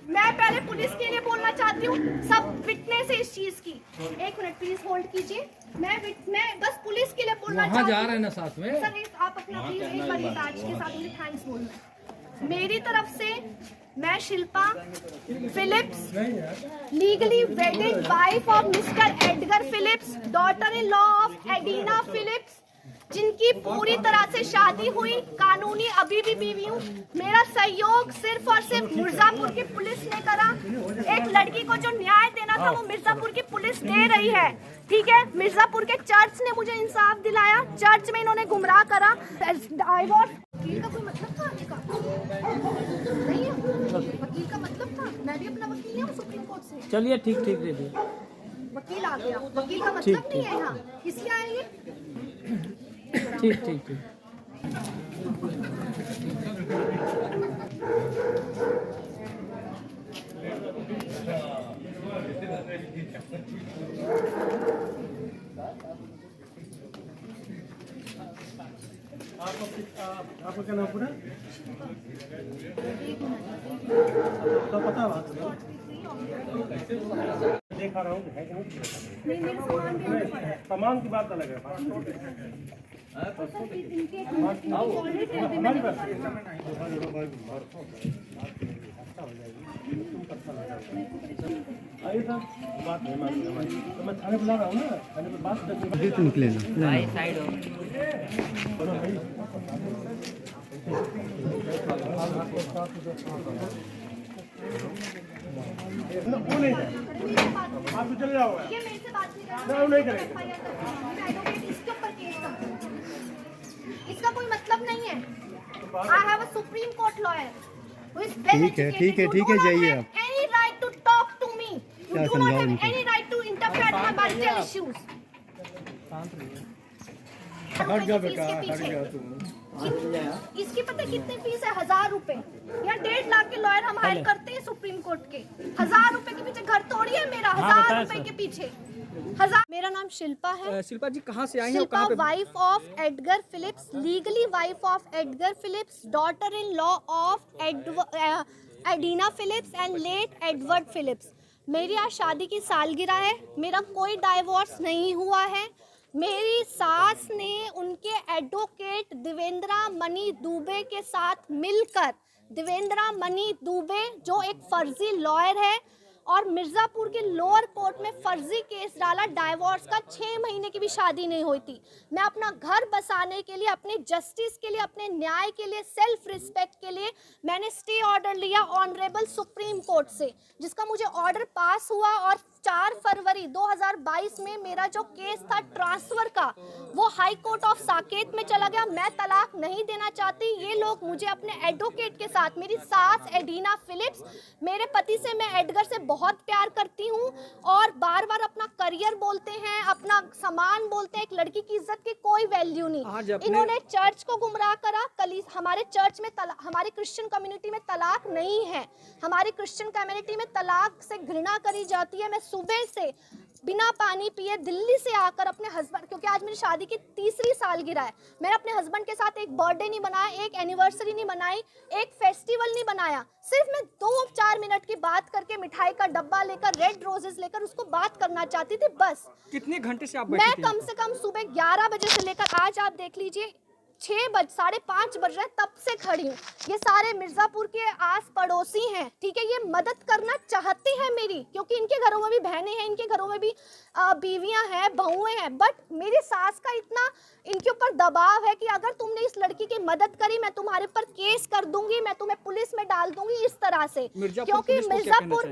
मैं पहले पुलिस के लिए बोलना चाहती हूँ, सब विटनेस है इस चीज की। एक मिनट प्लीज होल्ड कीजिए। मैं बस पुलिस के लिए बोलना चाहती हूँ। जा रहे हैं ना साथ में सर आप अपना प्लीज एक बार ताज के साथ मुझे थैंक्स बोलना है मेरी तरफ से। मैं Shilpa Phillips, legally wedded wife of mister Edgar Phillips, daughter in law of Edina Phillips, जिनकी पूरी तरह से शादी हुई, कानूनी अभी भी बीवी हूँ। मेरा सहयोग सिर्फ और सिर्फ मिर्जापुर की पुलिस ने करा। एक लड़की को जो न्याय देना था वो मिर्जापुर की पुलिस दे रही है, ठीक है। मिर्जापुर के चर्च ने मुझे इंसाफ दिलाया, चर्च में इन्होंने गुमराह करा। डाइवोर्स वकील का कोई मतलब था आज का नहीं है, वकील का मतलब था। मैं भी अपना वकील हूँ सुप्रीम कोर्ट से। चलिए ठीक ठीक दे दिए। वकील आ गया, वकील का मतलब नहीं है यहाँ। किसलिए आएंगे? ठीक ठीक ठीक। आपको क्या नाम पूरा? तो पता है देखा रहा हूँ सामान की बात अलग है। हमारी बात आइए सर, बात नहीं मानती हमारी, तो मैं थाने बुला रहा हूँ ना, थाने पर बात निकले ना साइड हो। वो नहीं है, आप चले जाओ। ये मेरे से बात नहीं करेंगे। इसके ऊपर केस कर, इसका कोई मतलब नहीं है। I have a supreme court lawyer who is well educated. ठीक है जाइए आप। Any right to talk to me, you do not have any right to interfere in my marital issues. हट जा बेटा, हट जा तुम। इसकी पता कितनी फीस है? 1000 रुपए या 1.5 लाख के लॉयर हम हायर करते हैं सुप्रीम कोर्ट के। 1000 रुपए के पीछे घर तोड़ी है मेरा। 1000 रुपए के पीछे 1000। मेरा नाम शिल्पा है। शिल्पा जी कहाँ से आई हैं? Shilpa wife of Edgar Phillips, legally wife of Edgar Phillips, daughter in law of Edina Phillips and late Edward Phillips. मेरी आज शादी की सालगिरह है। मेरा कोई डाइवोर्स नहीं हुआ है। मेरी सास ने उनके एडवोकेट देवेंद्रा मणि दुबे के साथ मिलकर, देवेंद्रा मणि दुबे जो एक फर्जी लॉयर है और मिर्जापुर के लोअर कोर्ट में फर्जी केस डाला, डाइवोर्स का। 6 महीने की भी शादी नहीं हुई थी। मैं अपना घर बसाने के लिए, अपने जस्टिस के लिए, अपने न्याय के लिए, सेल्फ रिस्पेक्ट के लिए मैंने स्टे ऑर्डर लिया ऑनरेबल सुप्रीम कोर्ट से, जिसका मुझे ऑर्डर पास हुआ। और 4 फरवरी 2022 में मेरा जो केस था ट्रांसफर का, वो हाई कोर्ट ऑफ साकेत में चला गया। मैं तलाक नहीं देना चाहती। ये लोग मुझे अपने एडवोकेट के साथ, मेरी सास एडिना फिलिप्स, मेरे पति से, मैं एडगर से बहुत प्यार करती हूँ और बार बार अपना करियर बोलते हैं, अपना सामान बोलते हैं। एक लड़की की इज्जत की कोई वैल्यू नहीं। इन्होंने चर्च को गुमराह करा। हमारे चर्च में, हमारी क्रिश्चियन कम्युनिटी में तलाक नहीं है। हमारी क्रिश्चियन कम्युनिटी में तलाक से घृणा करी जाती है। मैं सुबह से बिना पानी पिए दिल्ली से आकर अपने हस्बैंड, क्योंकि आज मेरी शादी की 3री सालगिरह है, मैंने अपने हस्बैंड के साथ एक बर्थडे नहीं बनाया, एक एनिवर्सरी नहीं बनाई, एक फेस्टिवल नहीं बनाया। सिर्फ मैं 2-4 मिनट की बात करके, मिठाई का डब्बा लेकर, रेड रोजेस लेकर उसको बात करना चाहती थी, बस। कितने घंटे से आप बैठी थी? मैं कम से कम सुबह 11 बजे से लेकर आज आप देख लीजिए 5:30 बज रहे हैं, तब से खड़ी हूँ। ये सारे मिर्जापुर के आस पड़ोसी हैं, ठीक है। ये मदद करना चाहते हैं मेरी, क्योंकि इनके घरों में भी बहनें हैं, इनके घरों में भी बीवियां हैं, बहुएं हैं। बट मेरी सास का इतना इनके ऊपर दबाव है कि अगर तुमने इस लड़की की मदद करी, मैं तुम्हारे ऊपर केस कर दूंगी, मैं तुम्हें पुलिस में डाल दूंगी, इस तरह से। क्योंकि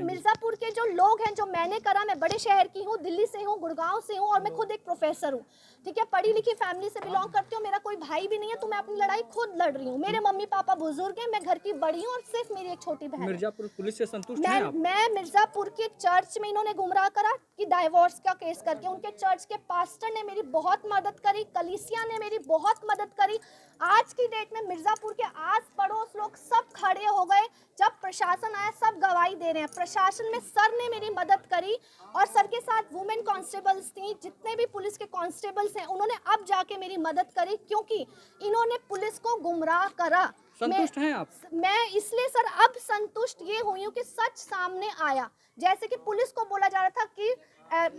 मिर्जापुर के जो लोग हैं, जो मैंने करा, मैं बड़े शहर की हूँ, दिल्ली से हूँ, गुड़गांव से हूँ और मैं खुद एक प्रोफेसर हूँ, ठीक है। पढ़ी लिखी फैमिली से बिलोंग करती हूँ। मेरा कोई भाई भी नहीं है, तो मैं अपनी लड़ाई खुद लड़ रही हूँ। मेरे मम्मी पापा बुजुर्ग हैं, मैं घर की बड़ी हूँ और सिर्फ मेरी एक छोटी बहन। मिर्जापुर पुलिस से संतुष्ट हैं आप? मैं मिर्जापुर के चर्च में इन्होंने गुमराह करा कि डाइवोर्स का केस करके। उनके चर्च के पास्टर ने मेरी बहुत मदद करी, कलीसिया ने मेरी बहुत मदद करी। आज की डेट में मिर्जापुर के आस पड़ोस लोग सब खड़े हो गए। जब प्रशासन आया, सब गवाही दे रहे हैं। प्रशासन में सर ने मेरी मदद करी और सर के साथ वुमेन कांस्टेबल्स थी, जितने भी पुलिस के कांस्टेबल्स हैं, उन्होंने अब जाके मेरी मदद करी, क्योंकि इन्होंने पुलिस को गुमराह करा। संतुष्ट हैं आप? मैं इसलिए सर अब संतुष्ट ये हुई हूँ कि सच सामने आया। जैसे कि पुलिस को बोला जा रहा था कि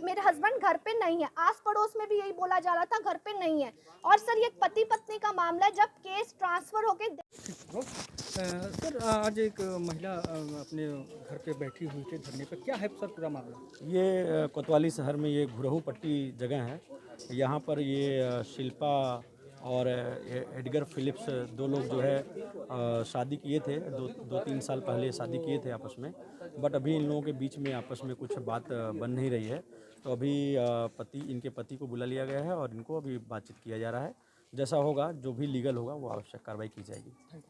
मेरे हस्बैंड घर पे नहीं है, आस पड़ोस में भी यही बोला जा रहा था घर पे नहीं है। और सर ये पति पत्नी का मामला है, जब केस ट्रांसफर होके सर आज एक महिला अपने घर पे बैठी हुई थी धरने पे, क्या है सर पूरा मामला? ये कोतवाली शहर में ये घुरहू पट्टी जगह है। यहाँ पर ये शिल्पा और एडगर फिलिप्स दो लोग जो है शादी किए थे, दो तीन साल पहले शादी किए थे आपस में। बट अभी इन लोगों के बीच में आपस में कुछ बात बन नहीं रही है, तो अभी इनके पति को बुला लिया गया है और इनको अभी बातचीत किया जा रहा है। जैसा होगा, जो भी लीगल होगा, वो आवश्यक कार्रवाई की जाएगी।